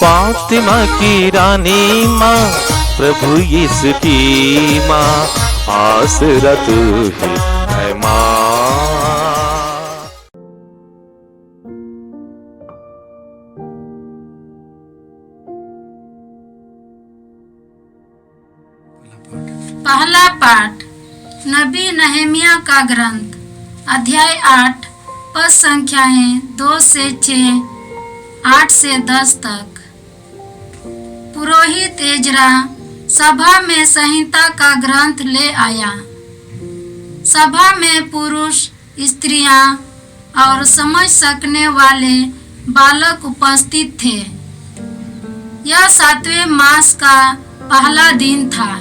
फातिमा की रानी माँ, प्रभु यीशु की माँ, आसरा तू ही है माँ। पहला पाठ नबी नहमिया का ग्रंथ, अध्याय 8, पद संख्याएं 2 से 6, 8 से 10 तक। पुरोहित एजरा सभा में संहिता का ग्रंथ ले आया। सभा में पुरुष, स्त्रियां और समझ सकने वाले बालक उपस्थित थे। यह 7वें मास का पहला दिन था।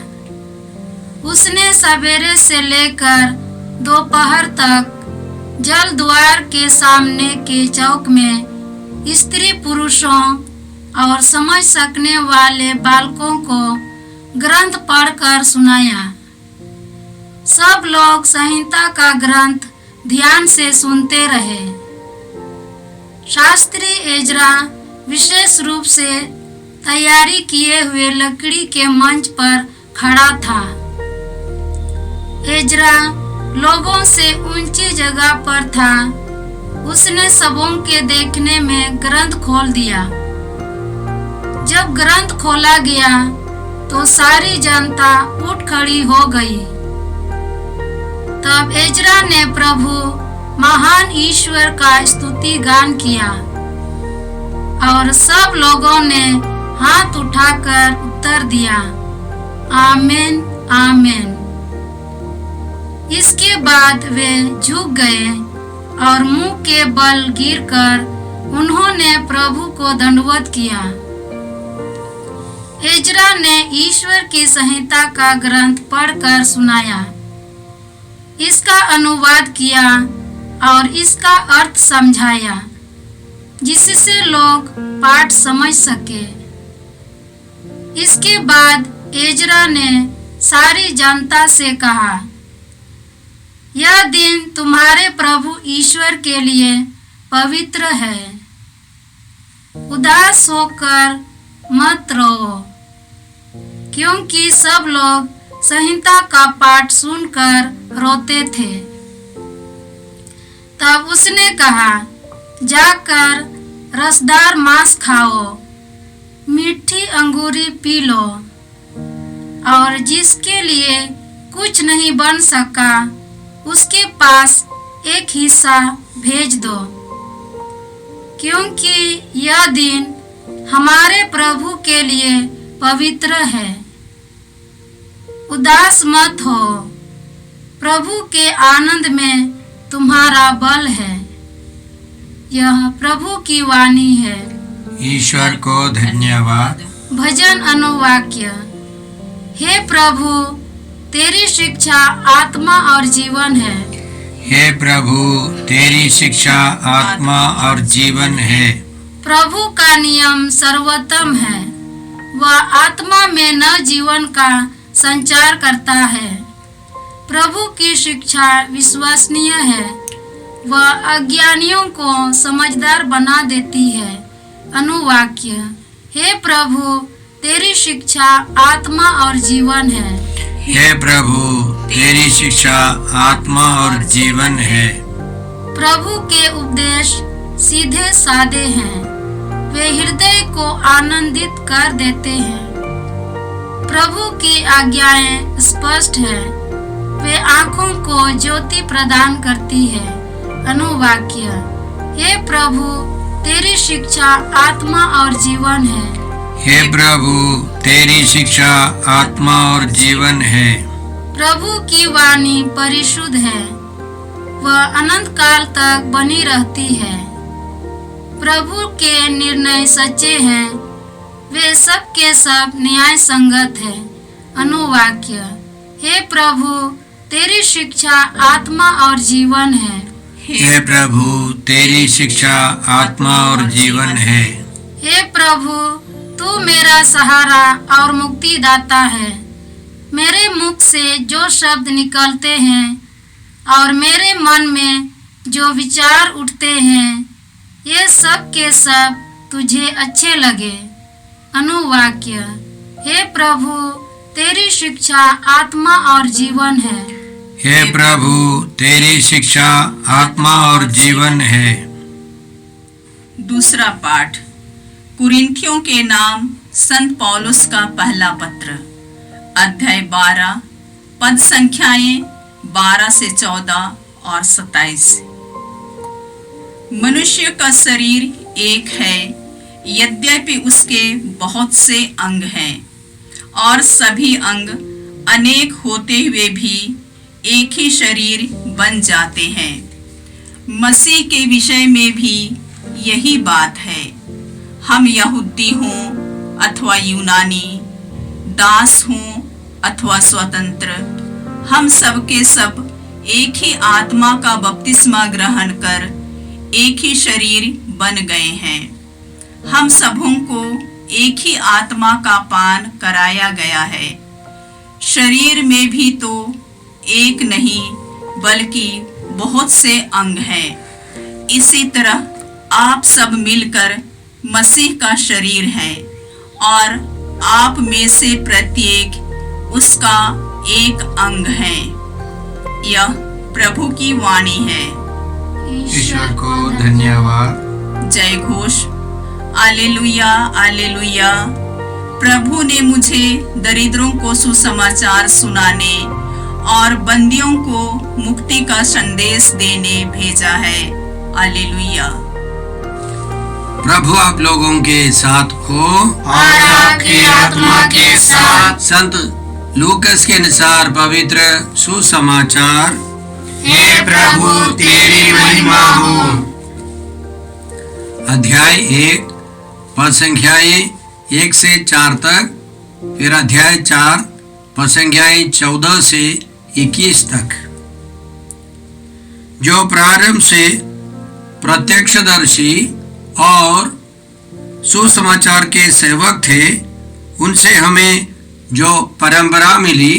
उसने सवेरे से लेकर दोपहर तक जल द्वार के सामने के चौक में स्त्री पुरुषों और समझ सकने वाले बालकों को ग्रंथ पढ़कर सुनाया। सब लोग संहिता का ग्रंथ ध्यान से सुनते रहे। शास्त्री एजरा विशेष रूप से तैयारी किए हुए लकड़ी के मंच पर खड़ा था। एजरा लोगों से ऊंची जगह पर था। उसने सबों के देखने में ग्रंथ खोल दिया। जब ग्रंथ खोला गया तो सारी जनता उठ खड़ी हो गई। तब एजरा ने प्रभु महान ईश्वर का स्तुति गान किया और सब लोगों ने हाथ उठाकर उत्तर दिया, आमीन आमीन। इसके बाद वे झुक गए और मुंह के बल गिरकर उन्होंने प्रभु को दंडवत किया। एजरा ने ईश्वर की संहिता का ग्रंथ पढ़कर सुनाया, इसका अनुवाद किया और इसका अर्थ समझाया, जिससे लोग पाठ समझ सके। इसके बाद एजरा ने सारी जनता से कहा, यह दिन तुम्हारे प्रभु ईश्वर के लिए पवित्र है। उदास होकर मत रो, क्योंकि सब लोग संहिता का पाठ सुनकर रोते थे। तब उसने कहा, जाकर रसदार मांस खाओ, मीठी अंगूरी पी लो, और जिसके लिए कुछ नहीं बन सका उसके पास एक हिस्सा भेज दो, क्योंकि यह दिन हमारे प्रभु के लिए पवित्र है। उदास मत हो, प्रभु के आनंद में तुम्हारा बल है। यह प्रभु की वाणी है। ईश्वर को धन्यवाद। भजन अनुवाक्य। हे प्रभु, तेरी शिक्षा आत्मा और जीवन है। हे प्रभु, तेरी शिक्षा आत्मा और जीवन है। प्रभु का नियम सर्वोत्तम है। वह आत्मा में न जीवन का संचार करता है। प्रभु की शिक्षा विश्वसनीय है। वह अज्ञानियों को समझदार बना देती है। अनुवाक्य। हे प्रभु, तेरी शिक्षा आत्मा और जीवन है। हे प्रभु, तेरी शिक्षा आत्मा और जीवन है। प्रभु के उपदेश सीधे साधे हैं। वे हृदय को आनंदित कर देते हैं। प्रभु की आज्ञाएं स्पष्ट है। वे आँखों को ज्योति प्रदान करती है। अनुवाक्य। हे प्रभु, तेरी शिक्षा आत्मा और जीवन है। हे प्रभु, तेरी शिक्षा आत्मा और जीवन है। प्रभु की वाणी परिशुद्ध है। वह अनंत काल तक बनी रहती है। प्रभु के निर्णय सच्चे हैं। वे सब के सब न्याय संगत है। अनुवाक्य। हे प्रभु, तेरी शिक्षा आत्मा और जीवन है। हे प्रभु, तेरी शिक्षा आत्मा और जीवन है। हे प्रभु, तू मेरा सहारा और मुक्तिदाता है। मेरे मुख से जो शब्द निकलते हैं और मेरे मन में जो विचार उठते हैं, ये सब के सब तुझे अच्छे लगे। अनुवाक्य। हे प्रभु, तेरी शिक्षा आत्मा और जीवन है। हे प्रभु, तेरी शिक्षा आत्मा और जीवन है। दूसरा पाठ कुरिन्थियों के नाम संत पौलुस का पहला पत्र, अध्याय 12, पद संख्याएं 12 से 14 और 27। मनुष्य का शरीर एक है, यद्यपि उसके बहुत से अंग हैं, और सभी अंग अनेक होते हुए भी एक ही शरीर बन जाते हैं। मसीह के विषय में भी यही बात है। हम यहूदी हों अथवा यूनानी, दास हों अथवा स्वतंत्र, हम सब के सब एक ही आत्मा का बपतिस्मा ग्रहण कर एक ही शरीर बन गए हैं। हम सबों को एक ही आत्मा का पान कराया गया है। शरीर में भी तो एक नहीं बल्कि बहुत से अंग हैं। इसी तरह आप सब मिलकर मसीह का शरीर हैं, और आप में से प्रत्येक उसका एक अंग है। यह प्रभु की वाणी है। ईश्वर को धन्यवाद। जय घोष। आलेलुया आलेलुया। प्रभु ने मुझे दरिद्रों को सुसमाचार सुनाने और बंदियों को मुक्ति का संदेश देने भेजा है। आलेलुया। प्रभु आप लोगों के साथ हो और आपकी आत्मा के साथ। संत लूकस के अनुसार पवित्र सुसमाचार। हे प्रभु, तेरी महिमा हो। अध्याय 1, पद संख्याएं 1 से 4 तक, फिर अध्याय 4, पद संख्याएं 14 से 21 तक। जो प्रारंभ से प्रत्यक्षदर्शी और सुसमाचार के सेवक थे, उनसे हमें जो परंपरा मिली,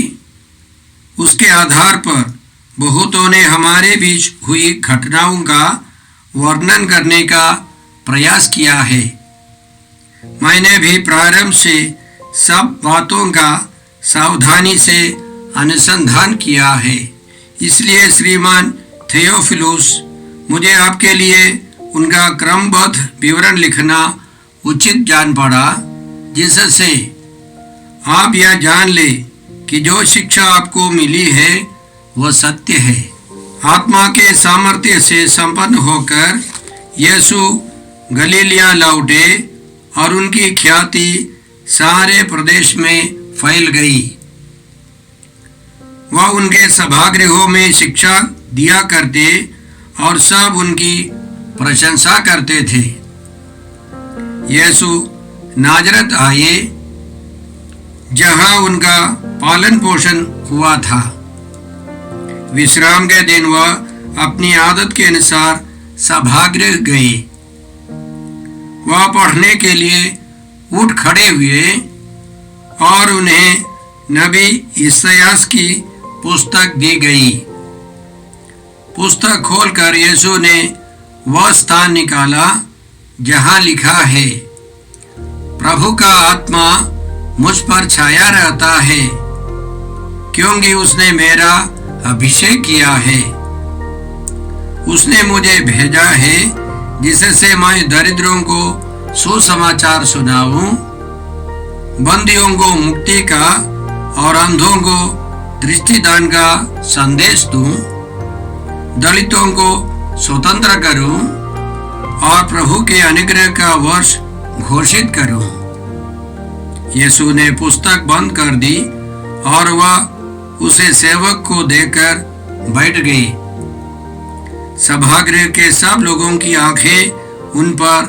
उसके आधार पर बहुतों ने हमारे बीच हुई घटनाओं का वर्णन करने का प्रयास किया है। मैंने भी प्रारंभ से सब बातों का सावधानी से अनुसंधान किया है। इसलिए श्रीमान थियोफिलुस, मुझे आपके लिए उनका क्रमबद्ध विवरण लिखना उचित जान पड़ा, जिससे आप यह जान ले कि जो शिक्षा आपको मिली है वह सत्य है। आत्मा के सामर्थ्य से संपन्न होकर यीशु गलीलिया लौटे और उनकी ख्याति सारे प्रदेश में फैल गई। वह उनके सभागृहों में शिक्षा दिया करते और सब उनकी प्रशंसा करते थे। यीशु नाजरत आए, जहां उनका पालन पोषण हुआ था। विश्राम के दिन वह अपनी आदत के अनुसार सभागृह गए। वह पढ़ने के लिए उठ खड़े हुए और उन्हें नबी इसायास की पुस्तक दी गई। पुस्तक खोलकर यीशु ने वह स्थान निकाला जहां लिखा है, प्रभु का आत्मा मुझ पर छाया रहता है, क्योंकि उसने मेरा अभिषेक किया है। उसने मुझे भेजा है जिससे मैं दरिद्रों को सुसमाचार सुनाऊं, बंदियों को मुक्ति का और अंधों को दृष्टिदान का संदेश दूं, दलितों को स्वतंत्र करूं और प्रभु के अनुग्रह का वर्ष घोषित करूं। यीशु ने पुस्तक बंद कर दी और वह उसे सेवक को देकर बैठ गई। सभागृह के सब लोगों की आंखें उन पर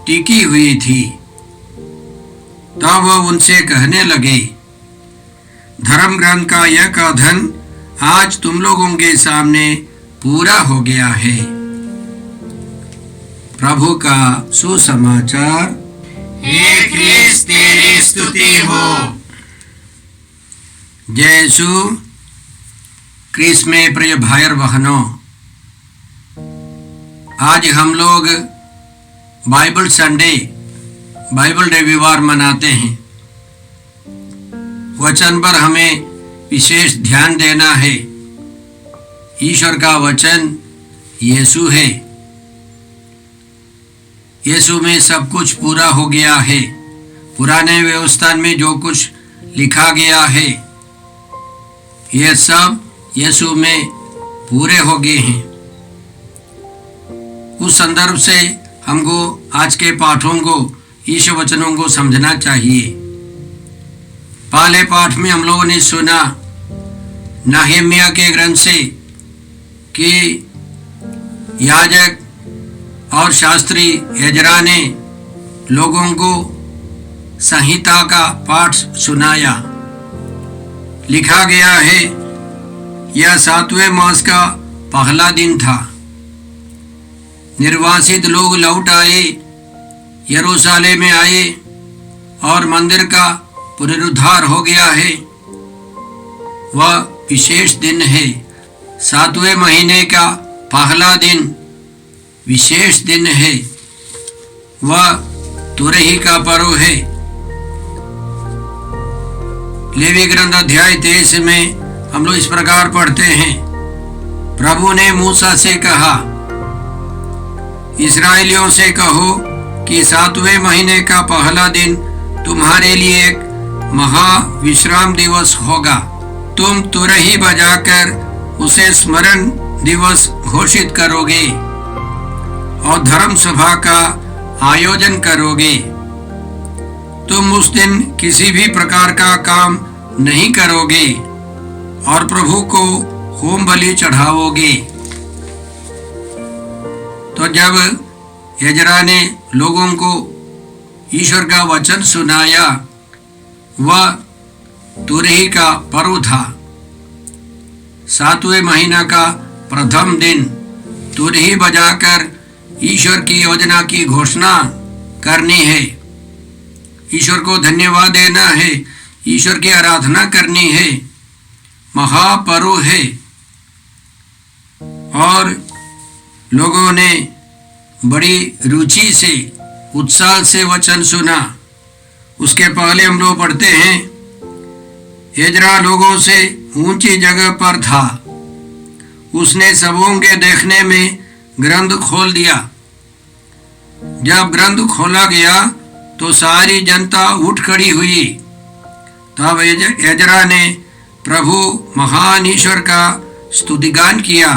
टिकी हुई थी। तब वह उनसे कहने लगे, धर्म ग्रंथ का यह कथन आज तुम लोगों के सामने पूरा हो गया है। प्रभु का सुसमाचार। हे क्रिस्त, तेरी स्तुति हो। जय यीशु क्रिस्त में प्रिय भाई और बहनों, आज हम लोग बाइबल संडे बाइबल रविवार मनाते हैं। वचन पर हमें विशेष ध्यान देना है। ईश्वर का वचन यीशु है। यीशु में सब कुछ पूरा हो गया है। पुराने व्यवस्था में जो कुछ लिखा गया है यह सब यीशु में पूरे हो गए हैं। उस संदर्भ से हमको आज के पाठों को, ईश्वर वचनों को समझना चाहिए। पहले पाठ में हम लोगों ने सुना नहम्याह के ग्रंथ से कि याजक और शास्त्री एजरा ने लोगों को संहिता का पाठ सुनाया। लिखा गया है यह 7वें मास का पहला दिन था। निर्वासित लोग लौट आए, यरूशलेम में आए और मंदिर का पुनरुद्धार हो गया है। वह विशेष दिन है। 7वें महीने का पहला दिन विशेष दिन है। वह तुरही का पर्व है। लेवी ग्रंथ अध्याय 23 में हम लोग इस प्रकार पढ़ते हैं, प्रभु ने मूसा से कहा, इस्राएलियों से कहो कि 7वें महीने का पहला दिन तुम्हारे लिए एक महाविश्राम दिवस होगा। तुम तुरही बजाकर उसे स्मरण दिवस घोषित करोगे और धर्म सभा का आयोजन करोगे। तुम उस दिन किसी भी प्रकार का काम नहीं करोगे और प्रभु को होम बलि चढ़ाओगे। तो जब एजरा ने लोगों को ईश्वर का वचन सुनाया, वह तुरही का पर्व था। 7वें महीना का प्रथम दिन तुरही बजाकर ईश्वर की योजना की घोषणा करनी है। ईश्वर को धन्यवाद देना है, ईश्वर की आराधना करनी है। महापर्व है। और लोगों ने बड़ी रुचि से, उत्साह से वचन सुना। उसके पहले हम लोग पढ़ते हैं, एजरा लोगों से ऊंची जगह पर था। उसने सबों के देखने में ग्रंथ खोल दिया। जब ग्रंथ खोला गया तो सारी जनता उठ खड़ी हुई। तब एजरा ने प्रभु महान ईश्वर का स्तुतिगान किया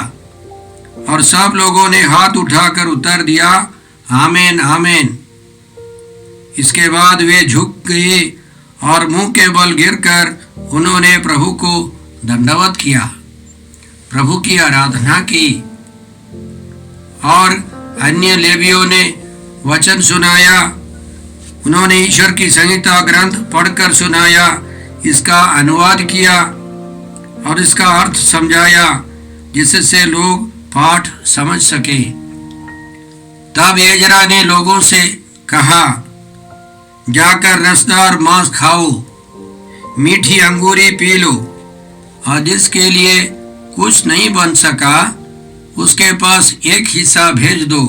और सब लोगों ने हाथ उठाकर उत्तर दिया, आमीन आमीन। इसके बाद वे झुक गए और मुंह के बल गिरकर उन्होंने प्रभु को दंडवत किया, प्रभु की आराधना की। और अन्य लेवियों ने वचन सुनाया। उन्होंने ईश्वर की संहिता ग्रंथ पढ़कर सुनाया, इसका अनुवाद किया और इसका अर्थ समझाया, जिससे लोग पाठ समझ सके। तब एजरा ने लोगों से कहा, जाकर रसदार मांस खाओ, मीठी अंगूरी पी लो, और जिसके लिए कुछ नहीं बन सका उसके पास एक हिस्सा भेज दो,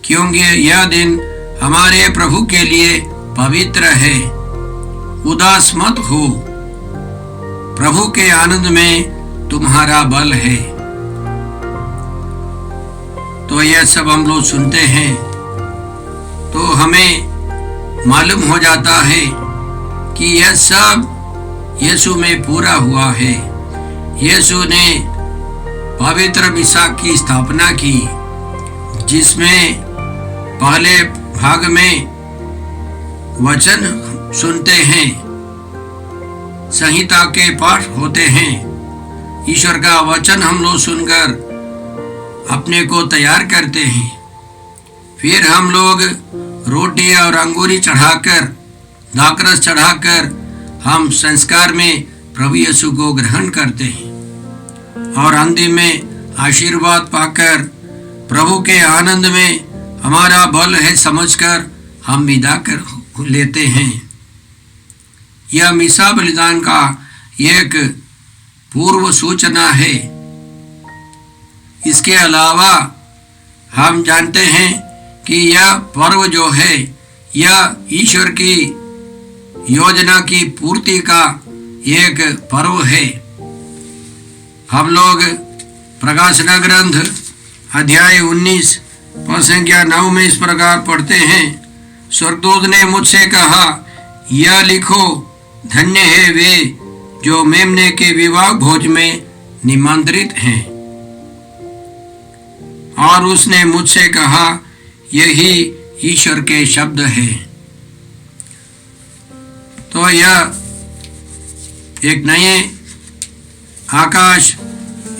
क्योंकि यह दिन हमारे प्रभु के लिए पवित्र है। उदास मत हो, प्रभु के आनंद में तुम्हारा बल है। तो यह सब हम लोग सुनते हैं तो हमें मालूम हो जाता है कि यह सब यीशु में पूरा हुआ है। यीशु ने पवित्र मिसा की स्थापना की, जिसमें पहले भाग में वचन सुनते हैं, संहिता के पाठ होते हैं। ईश्वर का वचन हम लोग सुनकर अपने को तैयार करते हैं। फिर हम लोग रोटी और अंगूरी चढ़ाकर, दाखरस चढ़ाकर हम संस्कार में प्रभु यीशु को ग्रहण करते हैं और अंतिम में आशीर्वाद पाकर प्रभु के आनंद में हमारा बल है समझकर हम विदा कर लेते हैं। यह मिसा बलिदान का एक पूर्व सूचना है। इसके अलावा हम जानते हैं कि यह पर्व जो है यह ईश्वर की योजना की पूर्ति का एक पर्व है। हम लोग प्रकाशना ग्रंथ अध्याय 19 पद संख्या 9 में इस प्रकार पढ़ते हैं, स्वर्गदूत ने मुझसे कहा, यह लिखो, धन्य है वे जो मेमने के विवाह भोज में निमंत्रित हैं। और उसने मुझसे कहा, यही ईश्वर के शब्द है। तो यह एक नए आकाश,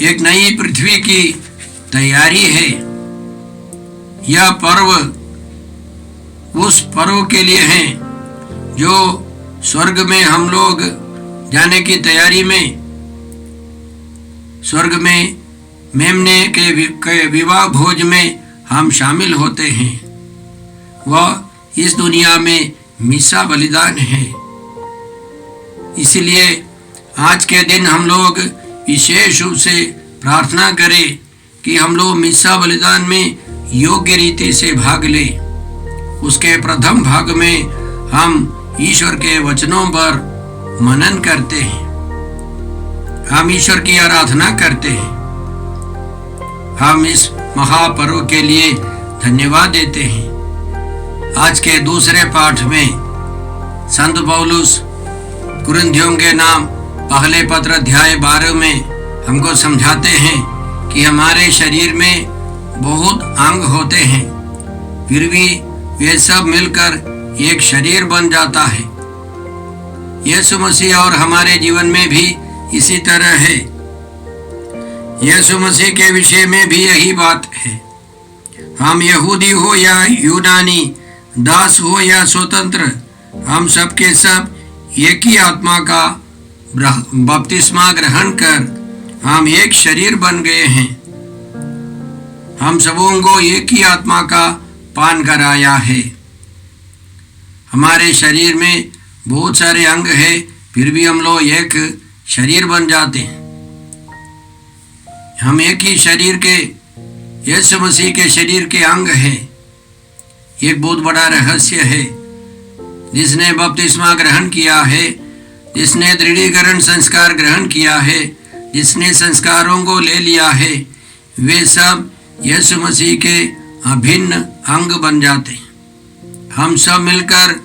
एक नई पृथ्वी की तैयारी है। यह पर्व उस पर्व के लिए है जो स्वर्ग में हम लोग जाने की तैयारी में, स्वर्ग में मेमने के विवाह भोज में हम शामिल होते हैं। वह इस दुनिया में मिसा बलिदान है। इसलिए आज के दिन हम लोग विशेष रूप से प्रार्थना करें कि हम लोग मिसा बलिदान में योग्य रीति से भाग ले। उसके प्रथम भाग में हम ईश्वर के वचनों पर मनन करते हैं, हम ईश्वर की आराधना करते हैं, हम इस महापर्व के लिए धन्यवाद देते हैं। आज के दूसरे पाठ में संत पौलुस कुरिन्थियों के नाम पहले पत्र अध्याय 12 में हमको समझाते हैं कि हमारे शरीर में बहुत अंग होते हैं, फिर भी वे सब मिलकर एक शरीर बन जाता है। यीशु मसीह और हमारे जीवन में भी इसी तरह है। यीशु मसीह के विषय में भी यही बात है। हम यहूदी हो या यूनानी, दास हो या स्वतंत्र, हम सब के सब एक ही आत्मा का बपतिस्मा ग्रहण कर हम एक शरीर बन गए हैं। हम सबों को एक ही आत्मा का पान कराया है। हमारे शरीर में बहुत सारे अंग हैं, फिर भी हम लोग एक शरीर बन जाते हैं। हम एक ही शरीर के, यीशु मसीह के शरीर के अंग हैं। एक बहुत बड़ा रहस्य है। जिसने बपतिस्मा ग्रहण किया है, जिसने दृढ़ीकरण संस्कार ग्रहण किया है, जिसने संस्कारों को ले लिया है, वे सब यीशु मसीह के अभिन्न अंग बन जाते हैं। हम सब मिलकर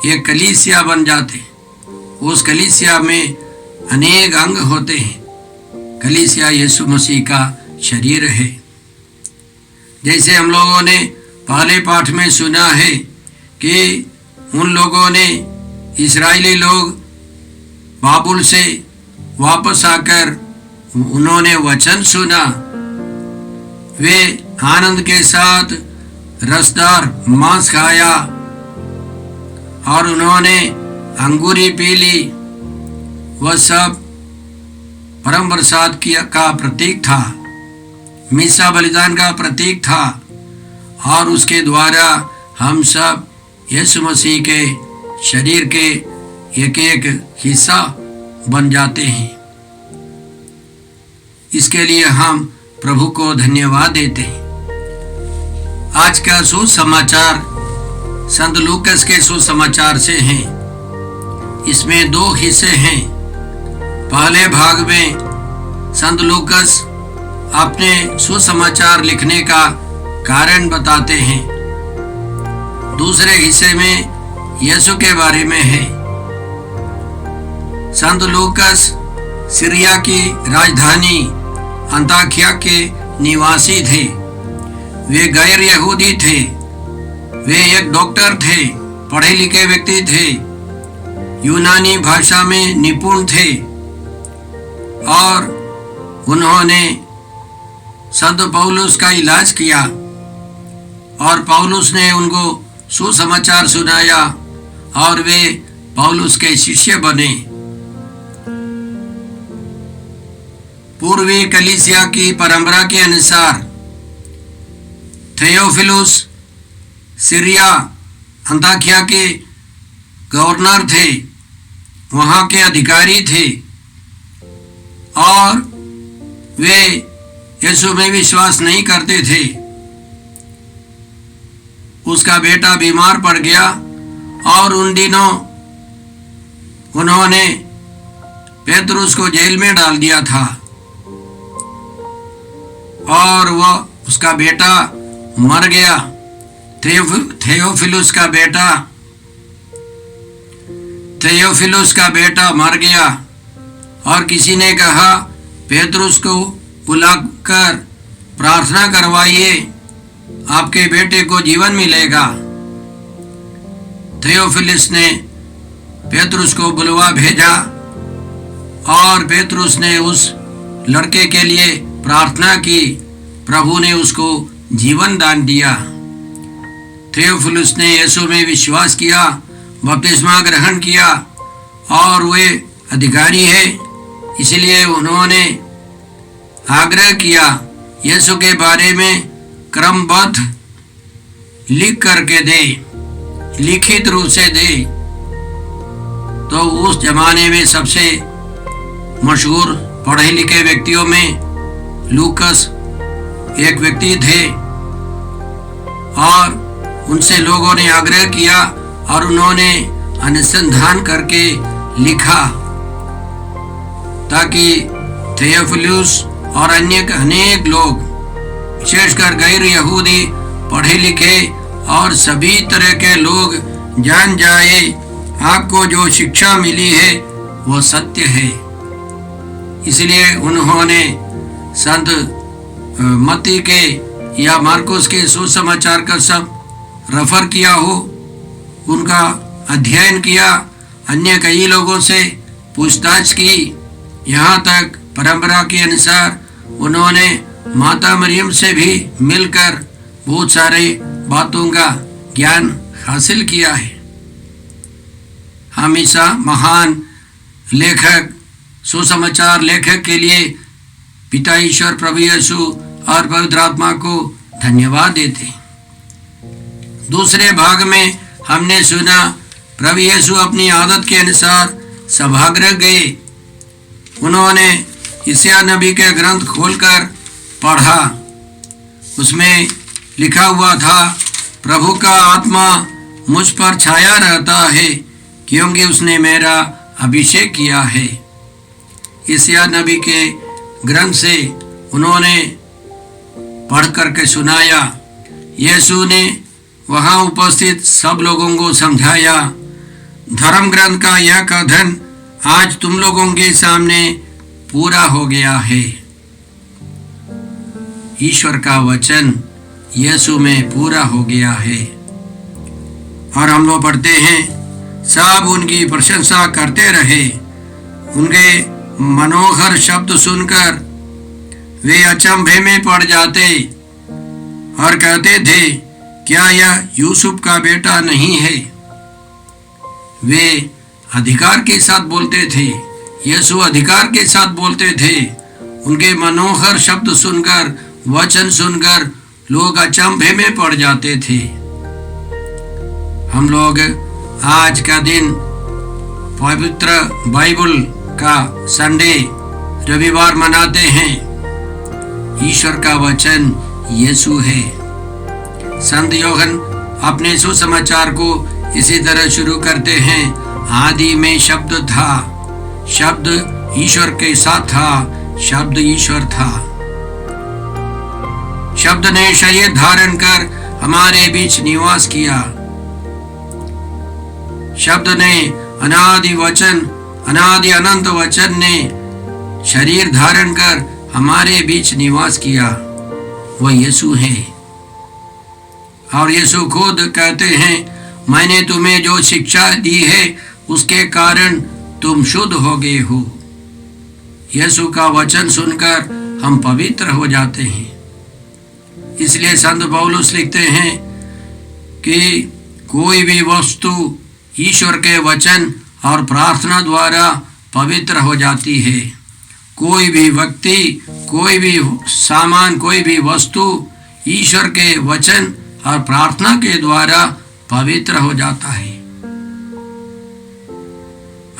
एक कलीसिया बन जाते हैं। उस कलीसिया में अनेक अंग होते हैं। कलीसिया यीशु मसीह का शरीर है। जैसे हम लोगों ने पहले पाठ में सुना है कि उन लोगों ने, इस्राएली लोग बाबुल से वापस आकर उन्होंने वचन सुना। वे आनंद के साथ रसदार मांस खाया और उन्होंने अंगूरी पी ली। वह सब परम प्रसाद का प्रतीक था, मिसा बलिदान का प्रतीक था। और उसके द्वारा हम सब यीशु मसीह के शरीर के एक एक हिस्सा बन जाते हैं। इसके लिए हम प्रभु को धन्यवाद देते हैं। आज का सुसमाचार संत लूकस के सुसमाचार से है। इसमें 2 हिस्से हैं। पहले भाग में संत लूकस अपने सुसमाचार लिखने का कारण बताते हैं। दूसरे हिस्से में यीशु के बारे में है। संत लूकस सीरिया की राजधानी अंताकिया के निवासी थे। वे गैर यहूदी थे। वे एक डॉक्टर थे, पढ़े लिखे व्यक्ति थे, यूनानी भाषा में निपुण थे और उन्होंने संत पौलुस का इलाज किया और पौलुस ने उनको सुसमाचार सुनाया और वे पौलुस के शिष्य बने। पूर्वी कलीसिया की परंपरा के अनुसार थियोफिलुस सीरिया अंताकिया के गवर्नर थे, वहाँ के अधिकारी थे और वे यीशु में विश्वास नहीं करते थे। उसका बेटा बीमार पड़ गया और उन दिनों उन्होंने पेतरुस को जेल में डाल दिया था और वह उसका बेटा मर गया। थियोफिलुस का बेटा मर गया और किसी ने कहा पेतरुस को बुलाकर प्रार्थना करवाइए, आपके बेटे को जीवन मिलेगा। थियोफिलुस ने पेतरुस को बुलवा भेजा और पेतरुस ने उस लड़के के लिए प्रार्थना की। प्रभु ने उसको जीवन दान दिया। थियोफिलुस ने यीशु में विश्वास किया, बपतिस्मा ग्रहण किया और वे अधिकारी है, इसलिए उन्होंने आग्रह किया यीशु के बारे में क्रमबद्ध लिख करके दे, लिखित रूप से दे। तो उस जमाने में सबसे मशहूर पढ़े लिखे व्यक्तियों में लूकस एक व्यक्ति थे और उनसे लोगों ने आग्रह किया और उन्होंने अनुसंधान करके लिखा ताकि थियोफिलुस और अन्य अनेक लोग, विशेषकर गैर यहूदी पढ़े लिखे और सभी तरह के लोग जान जाए आपको जो शिक्षा मिली है वो सत्य है। इसलिए उन्होंने संत मत्ती के या मार्कुस के सुसमाचार का सब रेफर किया हो, उनका अध्ययन किया, अन्य कई लोगों से पूछताछ की, यहाँ तक परंपरा के अनुसार उन्होंने माता मरियम से भी मिलकर बहुत सारे बातों का ज्ञान हासिल किया है। हमेशा महान लेखक, सुसमाचार लेखक के लिए पिता ईश्वर, प्रभु यीशु और पवित्र आत्मा को धन्यवाद देते। दूसरे भाग में हमने सुना प्रभु यीशु अपनी आदत के अनुसार सभागृह गए। उन्होंने यशायाह नबी के ग्रंथ खोलकर पढ़ा। उसमें लिखा हुआ था, प्रभु का आत्मा मुझ पर छाया रहता है क्योंकि उसने मेरा अभिषेक किया है। यशायाह नबी के ग्रंथ से उन्होंने पढ़ करके सुनाया। यीशु ने वहाँ उपस्थित सब लोगों को समझाया, धर्म ग्रंथ का यह कथन आज तुम लोगों के सामने पूरा हो गया है। ईश्वर का वचन यीशु में पूरा हो गया है। और हम लोग पढ़ते हैं, सब उनकी प्रशंसा करते रहे। उनके मनोहर शब्द सुनकर वे अचंभे में पड़ जाते और कहते थे, क्या यह यूसुफ का बेटा नहीं है? वे अधिकार के साथ बोलते थे, यीशु अधिकार के साथ बोलते थे। उनके मनोहर शब्द सुनकर, वचन सुनकर लोग अचंभे में पड़ जाते थे। हम लोग आज का दिन पवित्र बाइबल का संडे रविवार मनाते हैं। ईश्वर का वचन यीशु है। संत योहन अपने सुसमाचार को इसी तरह शुरू करते हैं, आदि में शब्द था, शब्द ईश्वर के साथ था, शब्द ईश्वर था। शब्द ने शरीर धारण कर हमारे बीच निवास किया। शब्द ने अनादि वचन, अनादि अनंत वचन ने शरीर धारण कर हमारे बीच निवास किया। वह यीशु है। और यीशु खुद कहते हैं, मैंने तुम्हें जो शिक्षा दी है उसके कारण तुम शुद्ध हो गए हो। यीशु का वचन सुनकर हम पवित्र हो जाते हैं। इसलिए संत पौलुस लिखते हैं कि कोई भी वस्तु ईश्वर के वचन और प्रार्थना द्वारा पवित्र हो जाती है। कोई भी व्यक्ति, कोई भी सामान, कोई भी वस्तु ईश्वर के वचन और प्रार्थना के द्वारा पवित्र हो जाता है।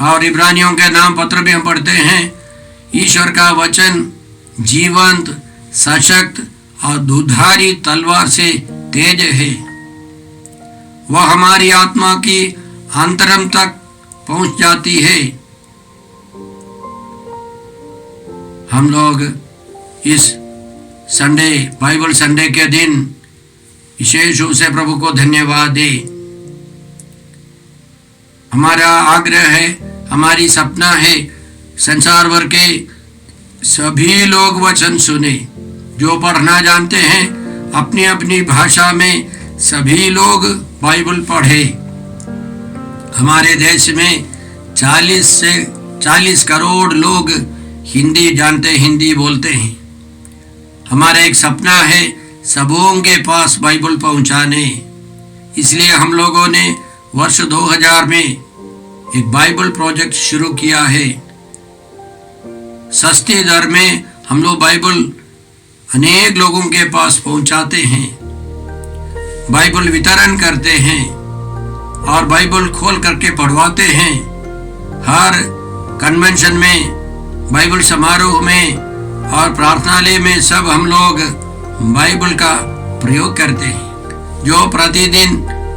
और इब्रानियों के नाम पत्र में हम पढ़ते हैं, ईश्वर का वचन जीवंत, सशक्त और दुधारी तलवार से तेज है। वह हमारी आत्मा की अंतरम तक पहुंच जाती है। हम लोग इस संडे, बाइबल संडे के दिन विशेष रूप से प्रभु को धन्यवाद दें। हमारा आग्रह है, हमारी सपना है, संसार भर के सभी लोग वचन सुने। जो पढ़ना जानते हैं अपनी अपनी भाषा में सभी लोग बाइबल पढ़े। हमारे देश में 40 करोड़ लोग हिंदी जानते, हिंदी बोलते हैं। हमारा एक सपना है सबों के पास बाइबल पहुंचाने। इसलिए हम लोगों ने वर्ष 2000 में एक बाइबल प्रोजेक्ट शुरू किया है। सस्ती दर में हम लोग बाइबल अनेक लोगों के पास पहुंचाते हैं, बाइबल वितरण करते हैं और बाइबल खोल करके पढ़वाते हैं। हर कन्वेंशन में, बाइबल समारोह में और प्रार्थनालय में सब हम लोग बाइबल का प्रयोग करते हैं। जो प्रतिदिन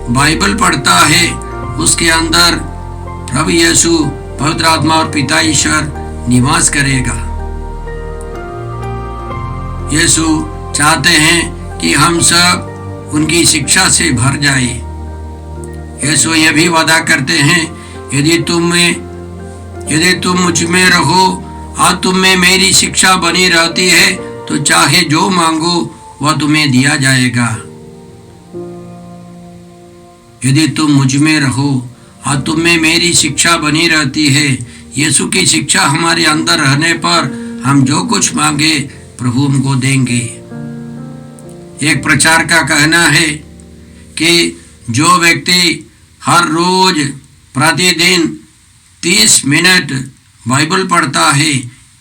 बाइबल पढ़ता है उसके अंदर प्रभु यीशु, पवित्र आत्मा और पिता ईश्वर निवास करेगा। यीशु चाहते हैं कि हम सब उनकी शिक्षा से भर जाए। यीशु यह भी वादा करते हैं, यदि तुम मुझ में रहो और तुम में मेरी शिक्षा बनी रहती है तो चाहे जो मांगो वह तुम्हें दिया जाएगा। यदि तुम मुझ में रहो और तुम में मेरी शिक्षा बनी रहती है, यीशु की शिक्षा हमारे अंदर रहने पर हम जो कुछ मांगे प्रभु हमको देंगे। एक प्रचार का कहना है कि जो व्यक्ति हर रोज प्रतिदिन 30 मिनट बाइबल पढ़ता है,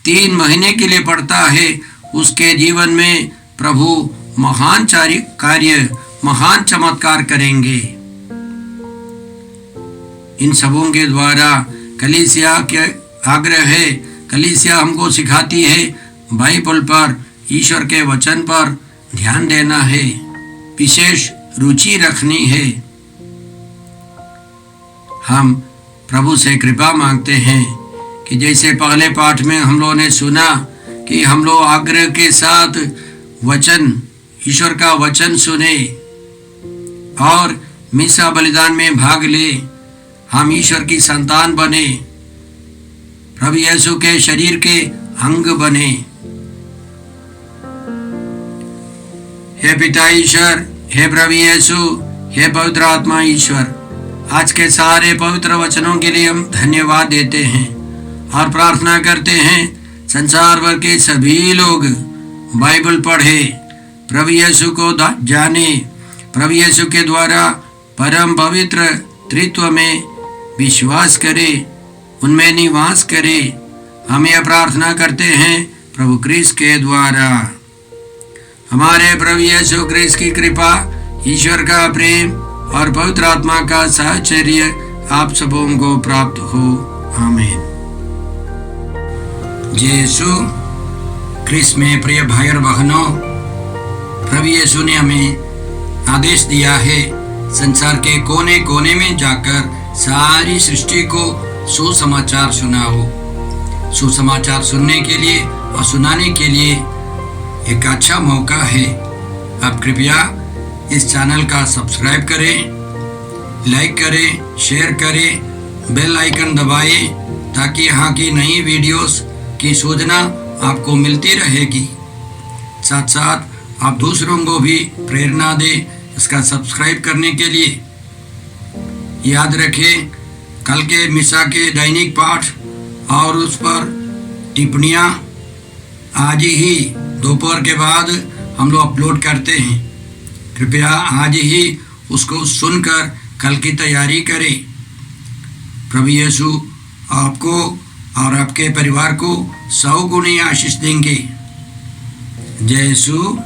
3 महीने के लिए पढ़ता है, उसके जीवन में प्रभु महान कार्य, महान चमत्कार करेंगे। इन सबों के द्वारा कलीसिया के आग्रह है, कलीसिया हमको सिखाती है बाइबल पर, ईश्वर के वचन पर ध्यान देना है, विशेष रुचि रखनी है। हम प्रभु से कृपा मांगते हैं कि जैसे पहले पाठ में हम लोगों ने सुना कि हम लोग आग्रह के साथ वचन, ईश्वर का वचन सुने और मिसा बलिदान में भाग ले, हम ईश्वर की संतान बने, प्रभु यीशु के शरीर के अंग बने। हे पिता ईश्वर, हे प्रभु यीशु, हे पवित्र आत्मा ईश्वर, आज के सारे पवित्र वचनों के लिए हम धन्यवाद देते हैं और प्रार्थना करते हैं संसार भर के सभी लोग बाइबल पढ़े, प्रभु यीशु को जाने, प्रभु यीशु के द्वारा परम पवित्र त्रित्व में विश्वास करे, उनमें निवास करे। हम यह प्रार्थना करते हैं प्रभु क्रिस्त के द्वारा। हमारे प्रभु यीशु क्रिस्त की कृपा, ईश्वर का प्रेम और पवित्र आत्मा का साहचर्य आप सबों को प्राप्त हो। आमीन। यीशु क्रिस्त में प्रिय भाई और बहनों, प्रभु यीशु ने हमें आदेश दिया है संसार के कोने कोने में जाकर सारी सृष्टि को सुसमाचार सुनाओ। सुसमाचार सुनने के लिए और सुनाने के लिए एक अच्छा मौका है। आप कृपया इस चैनल का सब्सक्राइब करें, लाइक करें, शेयर करें, बेल आइकन दबाएं ताकि यहाँ की नई वीडियोस की सूचना आपको मिलती रहेगी। साथ साथ आप दूसरों को भी प्रेरणा दें इसका सब्सक्राइब करने के लिए। याद रखें, कल के मिसा के दैनिक पाठ और उस पर टिप्पणियाँ आज ही दोपहर के बाद हम लोग अपलोड करते हैं। कृपया आज ही उसको सुनकर कल की तैयारी करें। प्रभु यीशु आपको और आपके परिवार को 100 गुनी आशीष देंगे। जय यीशु।